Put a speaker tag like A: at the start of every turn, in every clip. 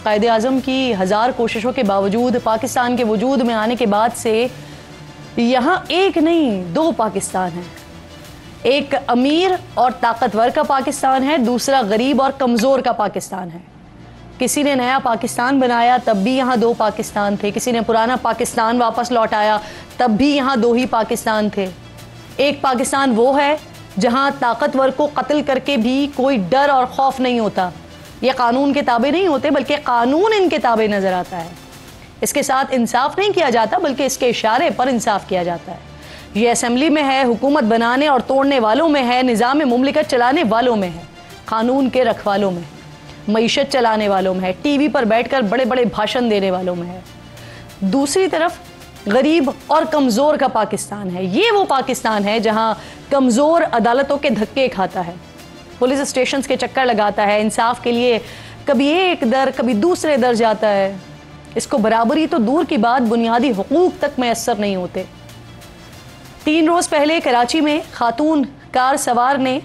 A: कायद आज़म की 1000 कोशिशों के बावजूद पाकिस्तान के वजूद में आने के बाद से यहाँ एक नहीं 2 पाकिस्तान हैं। एक अमीर और ताकतवर का पाकिस्तान है, दूसरा गरीब और कमज़ोर का पाकिस्तान है। किसी ने नया पाकिस्तान बनाया तब भी यहाँ 2 पाकिस्तान थे, किसी ने पुराना पाकिस्तान वापस लौटाया तब भी यहाँ 2 ही पाकिस्तान थे। एक पाकिस्तान वो है जहाँ ताकतवर को कत्ल करके भी कोई डर और खौफ नहीं होता। ये कानून के ताबे नहीं होते बल्कि कानून इनके ताबे नज़र आता है। इसके साथ इंसाफ नहीं किया जाता बल्कि इसके इशारे पर इंसाफ किया जाता है। ये असेंबली में है, हुकूमत बनाने और तोड़ने वालों में है, निज़ाम मुमलिकत चलाने वालों में है, कानून के रखवालों में, मईशत चलाने वालों में है, टीवी पर बैठकर बड़े बड़े भाषण देने वालों में है। दूसरी तरफ गरीब और कमज़ोर का पाकिस्तान है। ये वो पाकिस्तान है जहां कमज़ोर अदालतों के धक्के खाता है, पुलिस स्टेशन के चक्कर लगाता है, इंसाफ के लिए कभी एक दर कभी दूसरे दर जाता है। इसको बराबरी तो दूर की बात, बुनियादी हुकूक तक मैसर नहीं होते। 3 रोज़ पहले कराची में खातून कार सवार ने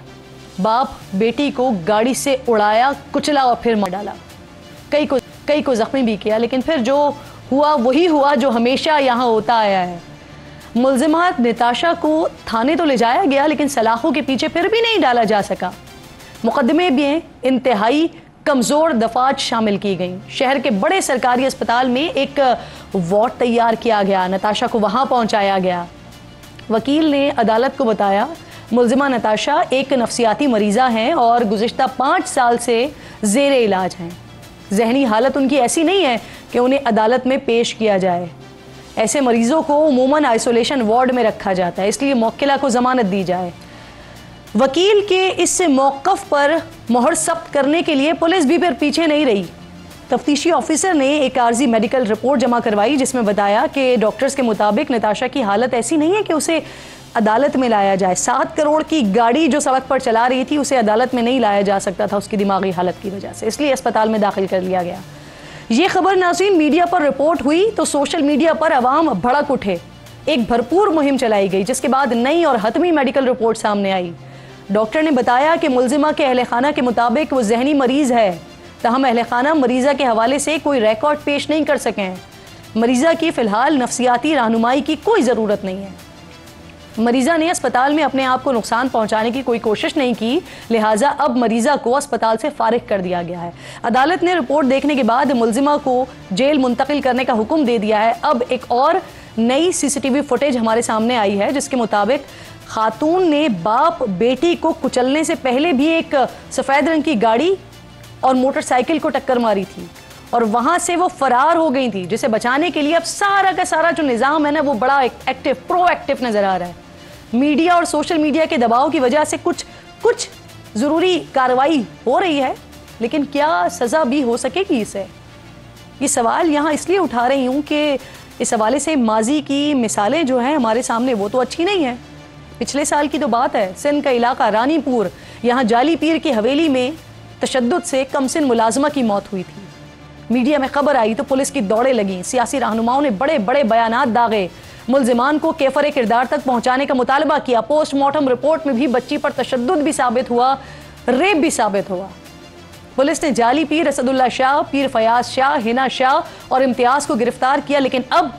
A: बाप बेटी को गाड़ी से उड़ाया, कुचला और फिर मार डाला। कई को जख्मी भी किया, लेकिन फिर जो हुआ वही हुआ जो हमेशा यहाँ होता आया है। मुल्जिमा नताशा को थाने तो ले जाया गया लेकिन सलाखों के पीछे फिर भी नहीं डाला जा सका। मुकदमे में इंतहाई कमज़ोर दफात शामिल की गई। शहर के बड़े सरकारी अस्पताल में एक वार्ड तैयार किया गया, नताशा को वहाँ पहुँचाया गया। वकील ने अदालत को बताया मुल्जिमा नताशा एक नफ्सियाती मरीज़ा हैं और गुज़िश्ता 5 साल से ज़ेर इलाज हैं। जहनी हालत उनकी ऐसी नहीं है कि उन्हें अदालत में पेश किया जाए। ऐसे मरीज़ों को उमूमन आइसोलेशन वार्ड में रखा जाता है, इसलिए मौक्किला को ज़मानत दी जाए। वकील के इस मौक़िफ़ पर मोहर सख्त करने के लिए पुलिस भी फिर पीछे नहीं रही। तफ्तीशी ऑफिसर ने एक आर्जी मेडिकल रिपोर्ट जमा करवाई जिसमें बताया कि डॉक्टर्स के मुताबिक नताशा की हालत ऐसी नहीं है कि उसे अदालत में लाया जाए। 7 करोड़ की गाड़ी जो सड़क पर चला रही थी उसे अदालत में नहीं लाया जा सकता था उसकी दिमागी हालत की वजह से, इसलिए अस्पताल में दाखिल कर लिया गया। ये खबर नाज़रीन मीडिया पर रिपोर्ट हुई तो सोशल मीडिया पर अवाम भड़क उठे। एक भरपूर मुहिम चलाई गई जिसके बाद नई और हतमी मेडिकल रिपोर्ट सामने आई। डॉक्टर ने बताया कि मुल्जिमा के अहले खाना के मुताबिक वो जहनी मरीज़ है, तहम अहले खाना मरीज़ा के हवाले से कोई रिकॉर्ड पेश नहीं कर सके हैं। मरीज़ा की फ़िलहाल नफ्सियाती रहनुमाई की कोई ज़रूरत नहीं है। मरीज़ा ने अस्पताल में अपने आप को नुकसान पहुंचाने की कोई कोशिश नहीं की, लिहाजा अब मरीज़ा को अस्पताल से फारिग कर दिया गया है। अदालत ने रिपोर्ट देखने के बाद मुल्जिमा को जेल मुंतकिल करने का हुक्म दे दिया है। अब एक और नई CCTV फुटेज हमारे सामने आई है जिसके मुताबिक खातून ने बाप बेटी को कुचलने से पहले भी एक सफ़ेद रंग की गाड़ी और मोटरसाइकिल को टक्कर मारी थी और वहाँ से वो फरार हो गई थी, जिसे बचाने के लिए अब सारा का सारा जो निज़ाम है ना वो बड़ा एक्टिव प्रोएक्टिव नज़र आ रहा है। मीडिया और सोशल मीडिया के दबाव की वजह से कुछ ज़रूरी कार्रवाई हो रही है, लेकिन क्या सज़ा भी हो सकेगी इसे? ये सवाल यहाँ इसलिए उठा रही हूँ कि इस हवाले से माजी की मिसालें जो हैं हमारे सामने वो तो अच्छी नहीं है। पिछले साल की तो बात है, सिंध का इलाका रानीपुर, यहाँ जाली पीर की हवेली में तशद्दुद से कमसिन मुलाजमा की मौत हुई थी। मीडिया में खबर आई तो पुलिस की दौड़ें लगीं, सियासी रहनुमाओं ने बड़े बड़े बयानात दागे, मुल्जिमान को कैफर किरदार तक पहुंचाने का मुतालबा किया। पोस्टमार्टम रिपोर्ट में भी बच्ची पर तशद्दुद भी साबित हुआ, रेप भी साबित हुआ। पुलिस ने जाली पीर असदुल्ला शाह, पीर फयाज शाह, हिना शाह और इम्तियाज़ को गिरफ्तार किया, लेकिन अब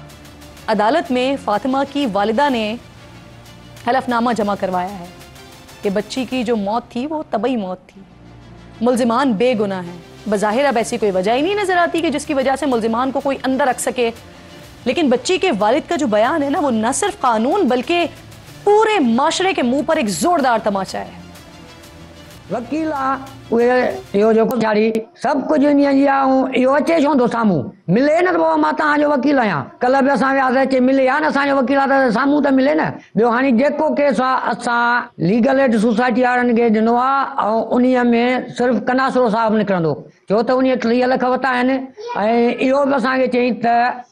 A: अदालत में फातिमा की वालिदा ने हलफनामा जमा करवाया है कि बच्ची की जो मौत थी वो तबई मौत थी, मुल्जिमान बेगुनाह हैं। बज़ाहिर अब ऐसी कोई वजह ही नहीं नज़र आती कि जिसकी वजह से मुल्जिमान को कोई अंदर रख सके, लेकिन बच्ची के वालिद का जो बयान है ना वो न सिर्फ कानून बल्कि पूरे माशरे के मुंह पर एक जोरदार तमाचा है।
B: वकीला इहो जेको ॾियारी सभु कुझु इन जी आहे, इहो अचे छो थो साम्हूं, मिले न त पोइ मां तव्हांजो वकील आहियां। कल्ह बि असां वियासीं, अचे मिले हा न असांजो वकील आहे त साम्हूं त मिले न। ॿियो हाणे जेको केस आहे असां लीगल एड सोसाइटी वारनि खे ॾिनो आहे ऐं उन्हीअ में सिर्फ़ु कनासरो साहिबु निकिरंदो, छो त उन 30 लख वरिता आहिनि। ऐं इहो बि असांखे चई त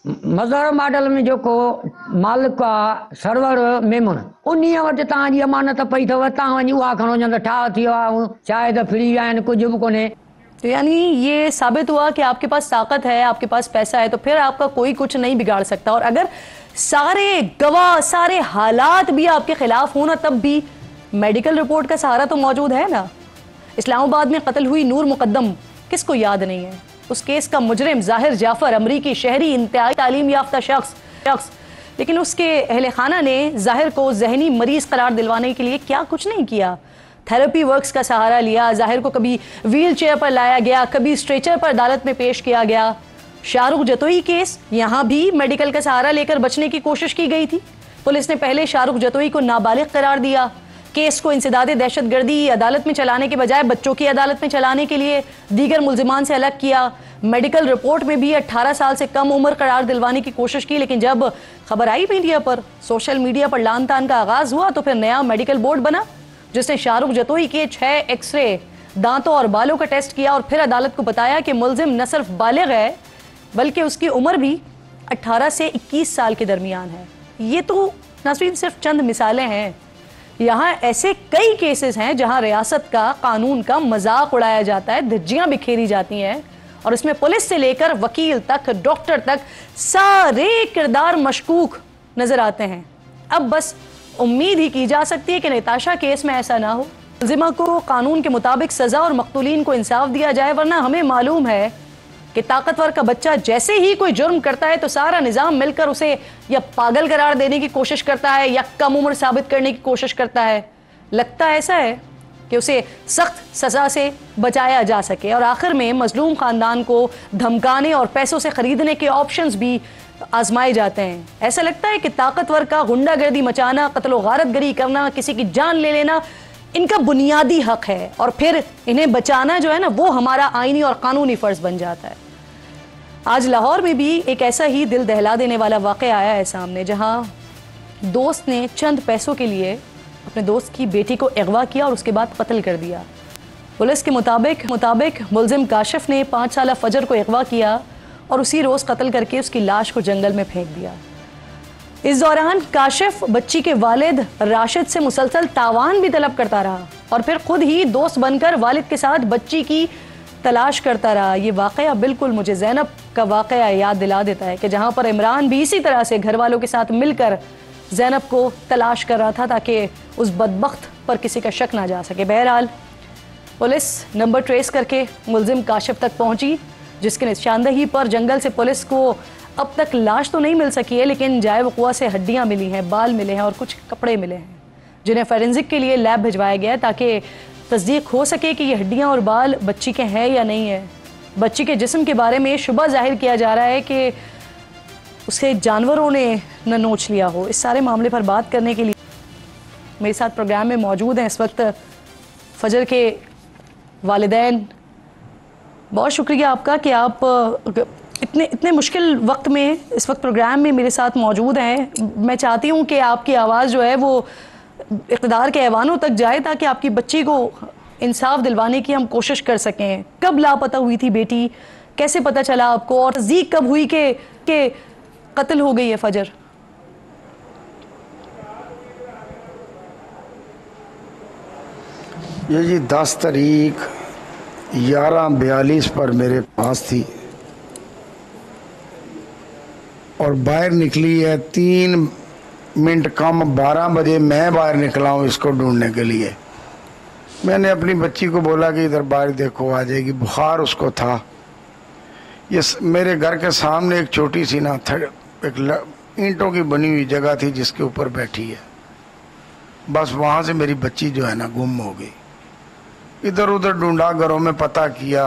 B: मज़हर मॉडल में जेको मालिक आहे सरवर मेमून, उन्हीअ वटि तव्हांजी अमानत पई अथव, तव्हां वञी उहा खणो ॼण त ठाह थी वियो आहे, शायदि फ्री आहिनि, कुझु बि कोन्हे।
A: तो यानी ये साबित हुआ कि आपके पास ताकत है, आपके पास पैसा है, तो फिर आपका कोई कुछ नहीं बिगाड़ सकता। और अगर सारे गवाह, सारे हालात भी आपके खिलाफ हो ना, तब भी मेडिकल रिपोर्ट का सहारा तो मौजूद है ना। इस्लामाबाद में कत्ल हुई नूर मुकद्दम किसको याद नहीं है? उस केस का मुजरिम जाहिर जाफर अमरीकी शहरी इंतहाई तालीम याफ्ता शख्स, लेकिन उसके अहले खाना ने जाहिर को जहनी मरीज करार दिलवाने के लिए क्या कुछ नहीं किया। थेरेपी वर्क्स का सहारा लिया, जाहिर को कभी व्हील चेयर पर लाया गया, कभी स्ट्रेचर पर अदालत में पेश किया गया। शाहरुख जतोई केस, यहां भी मेडिकल का सहारा लेकर बचने की कोशिश की गई थी। पुलिस ने पहले शाहरुख जतोई को नाबालिग करार दिया। केस को इंसदादे दहशतगर्दी अदालत में चलाने के बजाय बच्चों की अदालत में चलाने के लिए दीगर मुल्जिमान से अलग किया। मेडिकल रिपोर्ट में भी 18 साल से कम उम्र करार दिलवाने की कोशिश की, लेकिन जब खबर आई मीडिया पर, सोशल मीडिया पर लान तान का आगाज हुआ, तो फिर नया मेडिकल बोर्ड बना जिसने शाहरुख जतोई के 6 एक्सरे, दांतों और बालों का टेस्ट किया और फिर अदालत को बताया कि मुल्जिम न सिर्फ बालिग है बल्कि उसकी उम्र भी 18 से 21 साल के दरमियान है। ये तो नाज़रीन सिर्फ चंद मिसालें हैं। यहाँ ऐसे कई केसेस हैं जहाँ रियासत का, कानून का मजाक उड़ाया जाता है, धज्जियाँ बिखेरी जाती हैं और इसमें पुलिस से लेकर वकील तक, डॉक्टर तक सारे किरदार मशकूक नजर आते हैं। अब बस उम्मीद ही की जा सकती है कि नताशा केस में ऐसा ना हो, मुल्जिमा को कानून के मुताबिक सजा और मकतूलीन को इंसाफ दिया जाए, वरना हमें मालूम है कि ताकतवर का बच्चा जैसे ही कोई जुर्म करता है तो सारा निजाम मिलकर उसे या पागल करार देने की कोशिश करता है या कम उम्र साबित करने की कोशिश करता है। लगता ऐसा है कि उसे सख्त सजा से बचाया जा सके और आखिर में मजलूम खानदान को धमकाने और पैसों से खरीदने के ऑप्शंस भी आजमाए जाते हैं। ऐसा लगता है कि ताकतवर का गुंडागर्दी मचाना, कत्ल व गारतगरी करना, किसी की जान ले लेना इनका बुनियादी हक है और फिर इन्हें बचाना जो है ना, वो हमारा आईनी और कानूनी फर्ज बन जाता है। आज लाहौर में भी एक ऐसा ही दिल दहला देने वाला वाक़या आया है सामने, जहां दोस्त ने चंद पैसों के लिए अपने दोस्त की बेटी को अगवा किया और उसके बाद कत्ल कर दिया। पुलिस के मुताबिक मुल्जिम काशिफ ने 5 साला फजर को अगवा किया और उसी रोज़ कत्ल करके उसकी लाश को जंगल में फेंक दिया। इस दौरान काशिफ बच्ची के वालिद राशिद से मुसलसल तावान भी तलब करता रहा और फिर खुद ही दोस्त बनकर वालिद के साथ बच्ची की तलाश करता रहा। ये वाक़या बिल्कुल मुझे ज़ैनब का वाक़या याद दिला देता है कि जहाँ पर इमरान भी इसी तरह से घर वालों के साथ मिलकर ज़ैनब को तलाश कर रहा था ताकि उस बदबख्त पर किसी का शक ना जा सके। बहरहाल पुलिस नंबर ट्रेस करके मुल्जिम काशिफ तक पहुँची, जिसके निशानदही पर जंगल से पुलिस को अब तक लाश तो नहीं मिल सकी है, लेकिन जाए वक़ुआ से हड्डियाँ मिली हैं, बाल मिले हैं और कुछ कपड़े मिले हैं, जिन्हें फोरेंसिक के लिए लैब भिजवाया गया है ताकि तस्दीक हो सके कि ये हड्डियाँ और बाल बच्ची के हैं या नहीं है। बच्ची के जिस्म के बारे में शुबा जाहिर किया जा रहा है कि उसे जानवरों ने न नोच लिया हो। इस सारे मामले पर बात करने के लिए मेरे साथ प्रोग्राम में मौजूद हैं इस वक्त फजर के वालिदैन। बहुत शुक्रिया आपका कि आप इतने मुश्किल वक्त में इस वक्त प्रोग्राम में मेरे साथ मौजूद हैं। मैं चाहती हूँ कि आपकी आवाज़ जो है वो इक़्तिदार के ऐवानों तक जाए ताकि आपकी बच्ची को इंसाफ दिलवाने की हम कोशिश कर सकें। कब लापता हुई थी बेटी, कैसे पता चला आपको, और तस्दीक कब हुई कि कत्ल हो गई है फजर?
C: ये जी 10 तारीख 11:42 पर मेरे पास थी और बाहर निकली है 3 मिनट कम 12 बजे मैं बाहर निकला हूँ इसको ढूंढने के लिए। मैंने अपनी बच्ची को बोला कि इधर बाहर देखो, आ जाएगी। बुखार उसको था। ये मेरे घर के सामने एक छोटी सी ना एक ईंटों की बनी हुई जगह थी जिसके ऊपर बैठी है। बस वहाँ से मेरी बच्ची जो है ना गुम हो गई। इधर उधर ढूंढा, घरों में पता किया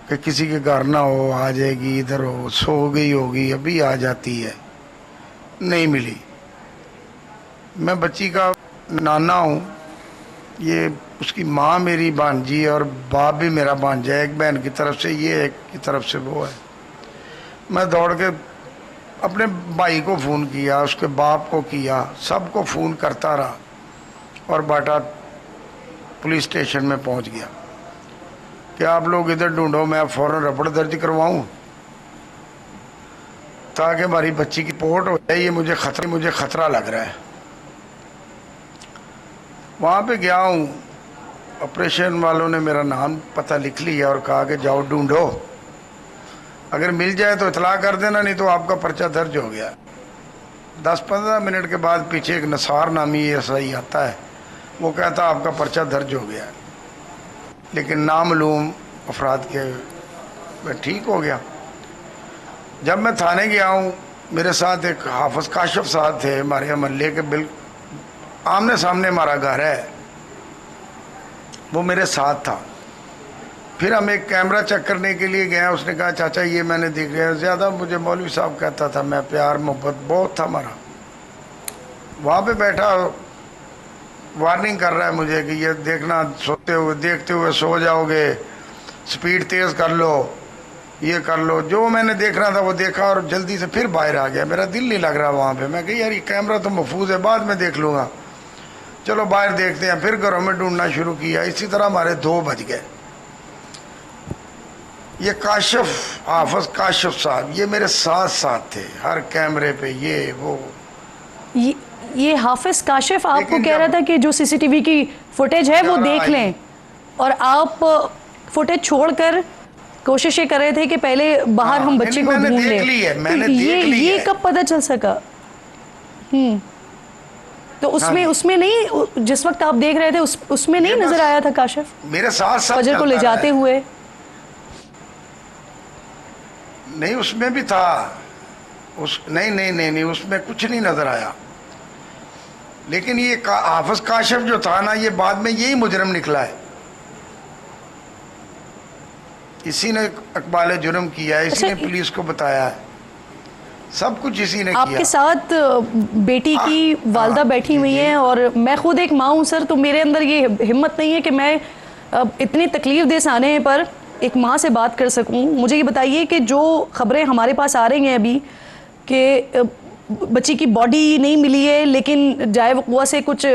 C: कि किसी के घर ना हो, आ जाएगी, इधर हो, सो गई होगी, अभी आ जाती है। नहीं मिली। मैं बच्ची का नाना हूँ, ये उसकी माँ मेरी भांजी और बाप भी मेरा भांजा है। एक बहन की तरफ से ये, एक की तरफ से वो है। मैं दौड़ के अपने भाई को फ़ोन किया, उसके बाप को किया, सबको फ़ोन करता रहा और बाटा पुलिस स्टेशन में पहुंच गया कि आप लोग इधर ढूंढो, मैं फ़ौरन रिपोर्ट दर्ज करवाऊं ताकि हमारी बच्ची की रिपोर्ट हो जाए। ये मुझे खतरा लग रहा है। वहाँ पे गया हूँ, ऑपरेशन वालों ने मेरा नाम पता लिख लिया और कहा कि जाओ ढूंढो, अगर मिल जाए तो इतला कर देना, नहीं तो आपका पर्चा दर्ज हो गया। 10-15 मिनट के बाद पीछे एक नसार नामी एसआई आता है, वो कहता आपका पर्चा दर्ज हो गया, लेकिन नामालूम अफराद के मैं ठीक हो गया। जब मैं थाने गया हूँ, मेरे साथ एक हाफिज काशिफ साहब थे, हमारे मोहल्ले के बिल्कुल आमने सामने हमारा घर है, वो मेरे साथ था। फिर हम एक कैमरा चेक करने के लिए गए, उसने कहा चाचा ये मैंने देख लिया। ज़्यादा मुझे मौलवी साहब कहता था, मैं प्यार मोहब्बत बहुत था हमारा। वहाँ पे बैठा वार्निंग कर रहा है मुझे कि ये देखना, सोते हुए देखते हुए सो जाओगे, स्पीड तेज़ कर लो, ये कर लो। जो मैंने देखना था वो देखा और जल्दी से फिर बाहर आ गया। मेरा दिल नहीं लग रहा वहाँ पे। मैं कही यार ये कैमरा तो महफूज है, बाद में देख लूँगा, चलो बाहर देखते हैं। फिर घरों में ढूंढना शुरू किया। इसी तरह हमारे 2 बज गए। ये काशिफ, हाफिज काशिफ साहब, ये मेरे साथ साथ थे हर कैमरे पे, ये वो।
A: ये हाफिज काशिफ आपको कह रहा था कि जो सीसीटीवी की फुटेज है वो देख लें, और आप फुटेज छोड़कर कोशिश ये कर रहे थे कि पहले बाहर हम बच्चे को ढूंढ लें। ये कब पता चल सका? तो उसमें नहीं, जिस वक्त आप देख रहे थे उसमें नहीं नजर आया था काशिफ
C: मेरे साथ साथ
A: फजर को ले जाते हुए?
C: नहीं, उसमें भी था। नहीं, उसमें कुछ नहीं नजर आया। लेकिन ये हाफिज काशिफ जो था ना, ये बाद में यही मुजरम निकला है। इसी ने इकबाल जुर्म किया है, इसी ने पुलिस को बताया है, सब कुछ इसी ने किया।
A: आपके साथ बेटी की वालदा बैठी हुई हैं, और मैं खुद एक माँ हूँ सर, तो मेरे अंदर ये हिम्मत नहीं है कि मैं इतनी तकलीफ दे आने पर एक माँ से बात कर सकूं। मुझे ये बताइए कि जो खबरें हमारे पास आ रही हैं अभी कि बच्ची की बॉडी नहीं मिली है, लेकिन जाए वक़्वा से कुछ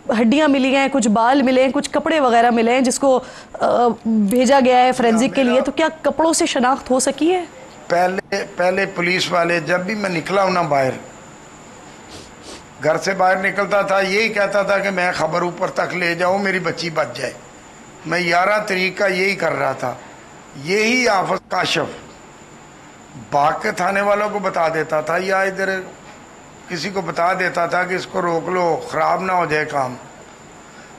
A: हड्डियां मिली हैं, कुछ बाल मिले हैं, कुछ कपड़े वगैरह मिले हैं, जिसको भेजा गया है फोरेंसिक के लिए, तो क्या कपड़ों से शनाख्त हो सकी है?
C: पहले पुलिस वाले, जब भी मैं निकला हूं ना बाहर, घर से बाहर निकलता था, यही कहता था कि मैं खबर ऊपर तक ले जाऊं, मेरी बच्ची बच जाए। मैं 11 तारीख का यही कर रहा था। यही हाफिज काशिफ भाग के थाने वालों को बता देता था, या इधर किसी को बता देता था कि इसको रोक लो, ख़राब ना हो जाए काम।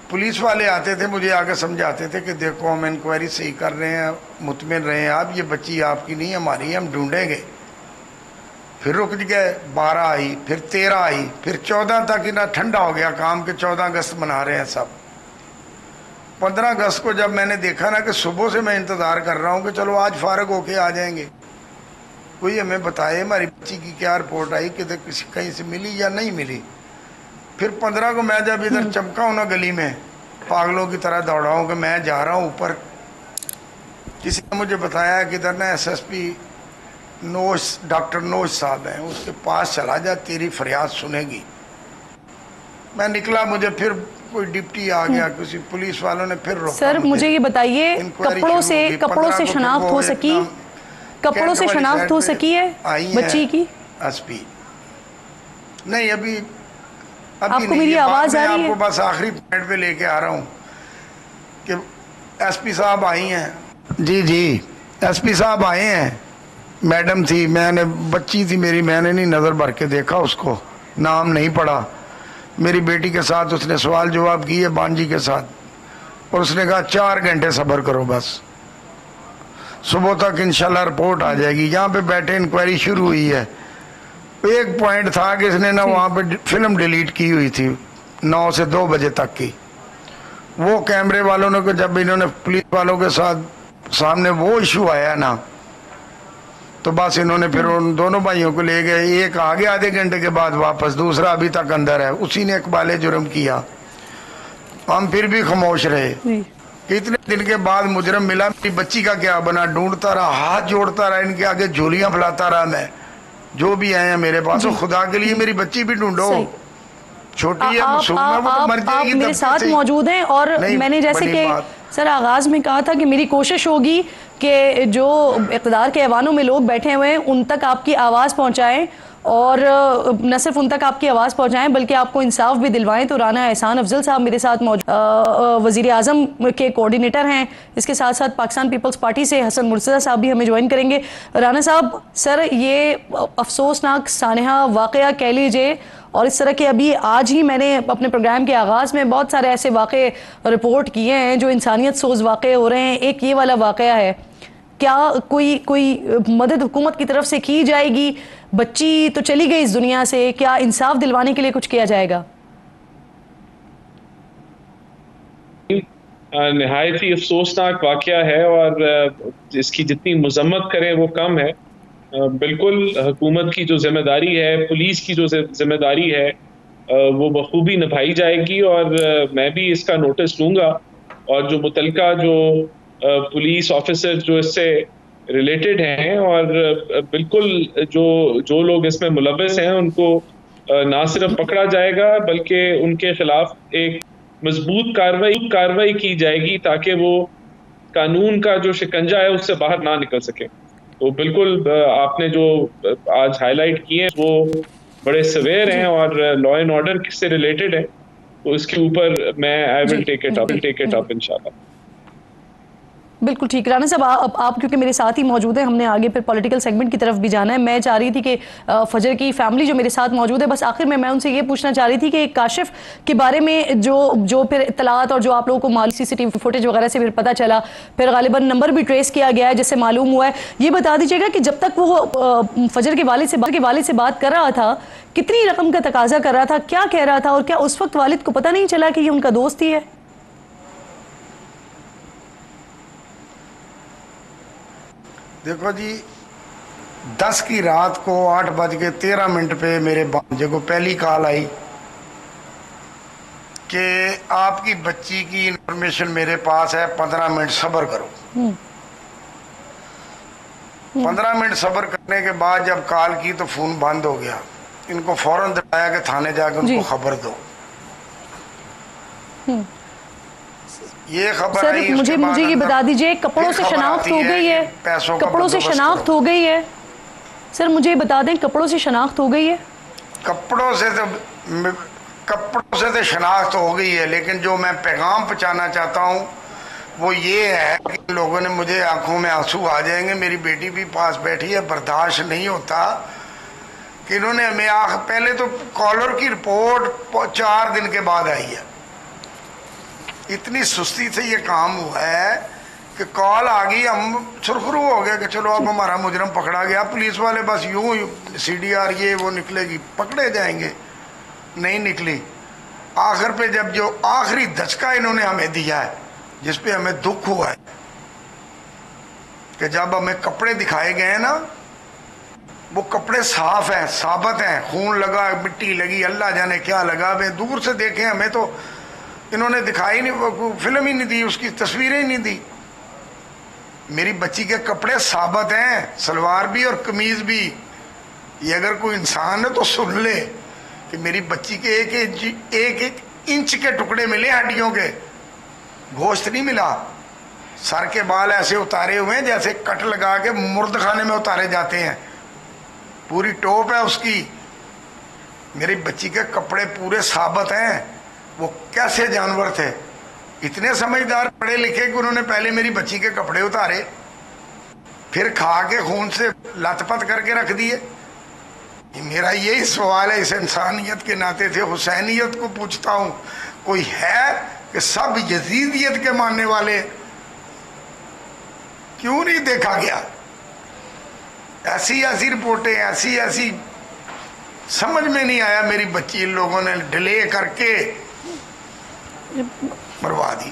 C: पुलिस वाले आते थे, मुझे आके समझाते थे कि देखो हम इंक्वायरी सही कर रहे हैं, मुतमिन रहे हैं आप, ये बच्ची आपकी नहीं हमारी, हम ढूंढेंगे। फिर रुक गए, 12 आई, फिर 13 आई, फिर 14 तक इतना ठंडा हो गया काम के 14 अगस्त मना रहे हैं सब। 15 अगस्त को जब मैंने देखा ना कि सुबह से मैं इंतज़ार कर रहा हूँ कि चलो आज फारग होके आ जाएंगे, कोई हमें बताए हमारी बच्ची की क्या रिपोर्ट आई, कि किसी कहीं से मिली या नहीं मिली। फिर 15 को मैं जब इधर चमका हूँ ना गली में, पागलों की तरह दौड़ा हूँ कि मैं जा रहा हूँ ऊपर, किसी ने मुझे बताया कि इधर ना SSP नोश, डॉक्टर नोश साहब हैं, उसके पास चला जा, तेरी फरियाद सुनेगी। मैं निकला, मुझे फिर कोई डिप्टी आ गया, किसी पुलिस वालों ने फिर रोका।
A: सर मुझे ये बताइए, कपड़ों से शनाख्त हो सकी? कपड़ों से शनाख्त हो सकी है बच्ची की?
C: SP नहीं, अभी
A: आपको मेरी आवाज आ रही है?
C: आपको बस आखिरी पॉइंट पे लेके आ रहा हूँ कि SP साहब आई हैं। जी SP साहब आए हैं। मैडम थी, मैंने बच्ची थी मेरी, मैंने नहीं नज़र भर के देखा उसको, नाम नहीं पढ़ा। मेरी बेटी के साथ उसने सवाल जवाब किए, बांजी के साथ, और उसने कहा 4 घंटे सब्र करो, बस सुबह तक इंशाल्लाह रिपोर्ट आ जाएगी। यहाँ पे बैठे इंक्वायरी शुरू हुई है। एक पॉइंट था कि इसने ना वहाँ पे फिल्म डिलीट की हुई थी 9 से 2 बजे तक की। वो कैमरे वालों ने, जब इन्होंने पुलिस वालों के साथ सामने वो इशू आया ना, तो बस इन्होंने फिर उन दोनों भाइयों को ले गए। एक आ गया आधे घंटे के बाद वापस, दूसरा अभी तक अंदर है, उसी ने इकबाल जुर्म किया। हम फिर भी खामोश रहे। इतने दिन के बाद मुजरम मिला, मेरी बच्ची का क्या बना, ढूंढता रहा, हाथ जोड़ता रहा, इनके आगे झोलियां फैलाता रहा मैं, जो भी आए हैं मेरे पास, तो खुदा के लिए मेरी बच्ची भी ढूंढो, छोटी है, मासूम है, वो तो मर जाएगी।
A: आप मेरे साथ मौजूद हैं, और मैंने जैसे कि सर आगाज में कहा था कि मेरी कोशिश होगी कि जो इक़्तिदार के ऐवानों में लोग बैठे हुए हैं उन तक आपकी आवाज़ पहुंचाएं, और न सिर्फ उन तक आपकी आवाज़ पहुंचाएं बल्कि आपको इंसाफ भी दिलवाएं। तो राना एहसान अफजल साहब मेरे साथ मौजूद, वज़ीर आज़म के कोऑर्डिनेटर हैं। इसके साथ साथ पाकिस्तान पीपल्स पार्टी से हसन मुर्तज़ा साहब भी हमें ज्वाइन करेंगे। राना साहब, सर ये अफसोसनाक सानहा वाक़या कह लीजिए, और इस तरह के अभी आज ही मैंने अपने प्रोग्राम के आगाज़ में बहुत सारे ऐसे वाक़े रिपोर्ट किए हैं जो इंसानियत सोज वाक़े हो रहे हैं। एक ये वाला वाक़या है क्या कोई मदद हुकूमत की तरफ से की जाएगी? बच्ची तो चली गई इस दुनिया से, क्या इंसाफ दिलवाने के लिए कुछ किया जाएगा?
D: नहायत ही अफसोसनाक वाक़या है और इसकी जितनी मजम्मत करें वो कम है। बिल्कुल हुकूमत की जो जिम्मेदारी है, पुलिस की जो जिम्मेदारी है, वो बखूबी निभाई जाएगी और मैं भी इसका नोटिस लूँगा और जो मुतलका जो पुलिस ऑफिसर जो इससे रिलेटेड हैं और बिल्कुल जो लोग इसमें मुलव्वस हैं उनको ना सिर्फ पकड़ा जाएगा बल्कि उनके खिलाफ एक मजबूत कार्रवाई की जाएगी ताकि वो कानून का जो शिकंजा है उससे बाहर ना निकल सके। तो बिल्कुल आपने जो आज हाईलाइट किए हैं वो बड़े सवेयर हैं और लॉ एंड ऑर्डर से रिलेटेड है, तो इसके ऊपर मैं I will take it up इंशाल्लाह।
A: बिल्कुल ठीक। राना साहब, आप क्योंकि मेरे साथ ही मौजूद हैं, हमने आगे फिर पॉलिटिकल सेगमेंट की तरफ भी जाना है। मैं चाह रही थी कि फजर की फैमिली जो मेरे साथ मौजूद है, बस आखिर में मैं उनसे ये पूछना चाह रही थी कि काशिफ के बारे में जो फिर इत्तलात और जो आप लोगों को मालूम CCTV फुटेज वगैरह से फिर पता चला, फिर गालिबन नंबर भी ट्रेस किया गया है जिससे मालूम हुआ है, ये बता दीजिएगा कि जब तक वो फजर के वालिद से बात कर रहा था, कितनी रकम का तकाजा कर रहा था, क्या कह रहा था और क्या उस वक्त वालिद को पता नहीं चला कि ये उनका दोस्त ही है?
C: देखो जी, 10 की रात को 8:13 पे मेरे भांजे को पहली कॉल आई कि आपकी बच्ची की इंफॉर्मेशन मेरे पास है, 15 मिनट सब्र करो। 15 मिनट सब्र करने के बाद जब कॉल की तो फोन बंद हो गया। इनको फौरन दबाया कि थाने जाकर उनको खबर दो। ये खबर
A: सर, मुझे ये बता दीजिए, कपड़ों से शनाख्त हो गई है? कपड़ों से शनाख्त हो गई है? सर मुझे बता दें, कपड़ों से शनाख्त हो गई है?
C: कपड़ों से तो शनाख्त हो गई है, लेकिन जो मैं पैगाम पहुंचाना चाहता हूँ वो ये है कि लोगों ने मुझे आंखों में आंसू आ जाएंगे। मेरी बेटी भी पास बैठी है, बर्दाश्त नहीं होता कि इन्होंने हमें पहले तो कॉलर की रिपोर्ट 4 दिन के बाद आई है। इतनी सुस्ती से ये काम हुआ है कि कॉल आ गई, हम सुरखरू हो गए कि चलो अब हमारा मुजरम पकड़ा गया। पुलिस वाले बस यूं CDR ये वो निकलेगी, पकड़े जाएंगे, नहीं निकली। आखिर पे जब जो आखिरी धचका इन्होंने हमें दिया है, जिस पे हमें दुख हुआ है कि जब हमें कपड़े दिखाए गए ना, वो कपड़े साफ हैं, साबित हैं, खून लगा, मिट्टी लगी, अल्लाह जाने क्या लगा। वे दूर से देखें, हमें तो इन्होंने दिखाई नहीं, फिल्म ही नहीं दी, उसकी तस्वीरें ही नहीं दी। मेरी बच्ची के कपड़े साबित हैं, सलवार भी और कमीज भी। ये अगर कोई इंसान है तो सुन ले कि मेरी बच्ची के एक इंच के टुकड़े मिले हड्डियों के, गोश्त नहीं मिला। सर के बाल ऐसे उतारे हुए हैं जैसे कट लगा के मुर्दखाने में उतारे जाते हैं, पूरी टोप है उसकी। मेरी बच्ची के कपड़े पूरे साबित हैं। वो कैसे जानवर थे, इतने समझदार पढ़े लिखे कि उन्होंने पहले मेरी बच्ची के कपड़े उतारे, फिर खा के खून से लथपथ करके रख दिए। मेरा यही सवाल है इस इंसानियत के नाते से, हुसैनियत को पूछता हूँ, कोई है कि सब यजीदियत के मानने वाले क्यों नहीं देखा गया? ऐसी रिपोर्टें, ऐसी समझ में नहीं आया। मेरी बच्ची इन लोगों ने डिले करके मरवा दी।